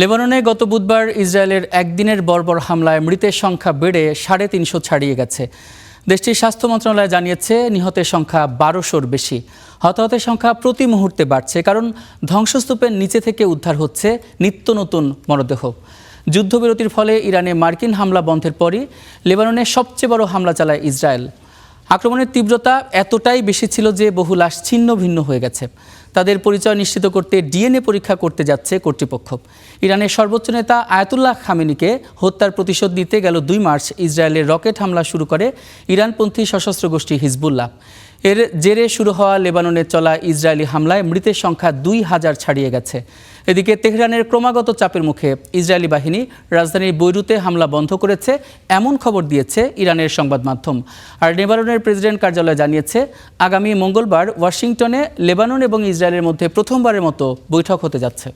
লেবাননে গত বুধবার ইসরায়েলের একদিনের বর্বর হামলায় মৃতের সংখ্যা বেড়ে ৩৫০ ছাড়িয়ে গেছে। দেশটির স্বাস্থ্য মন্ত্রণালয় জানিয়েছে নিহতের সংখ্যা ১২০০-র বেশি। হতাহতের সংখ্যা প্রতি মুহূর্তে বাড়ছে, কারণ ধ্বংসস্তূপের নিচে থেকে উদ্ধার হচ্ছে নিত্য নতুন মরদেহ। যুদ্ধবিরতির ফলে ইরানে মার্কিন হামলা বন্ধের পরই লেবাননে সবচেয়ে বড় হামলা চালায় ইসরায়েল। আক্রমণের তীব্রতা এতটাই বেশি ছিল যে বহু লাশ ছিন্ন ভিন্ন হয়ে গেছে। তাদের পরিচয় নিশ্চিত করতে ডিএনএ পরীক্ষা করতে যাচ্ছে কর্তৃপক্ষ। ইরানের সর্বোচ্চ নেতা আয়াতুল্লাহ খামেনিকে হত্যার প্রতিশোধ নিতে গেল ২ মার্চ ইসরায়েলের রকেট হামলা শুরু করে ইরানপন্থী সশস্ত্র গোষ্ঠী হিজবুল্লাহ। এর জেরে শুরু হওয়া লেবাননে চলা ইসরায়েলি হামলায় মৃতের সংখ্যা ২,০০০ ছাড়িয়ে গেছে। এদিকে তেহরানের ক্রমাগত চাপের মুখে ইসরায়েলি বাহিনী রাজধানীর বৈরুতে হামলা বন্ধ করেছে, এমন খবর দিয়েছে ইরানের সংবাদ মাধ্যম। আর লেবাননের প্রেসিডেন্ট কার্যালয় জানিয়েছে, আগামী মঙ্গলবার ওয়াশিংটনে লেবানন এবং ইসরায়েলের মধ্যে প্রথমবারের মতো বৈঠক হতে যাচ্ছে।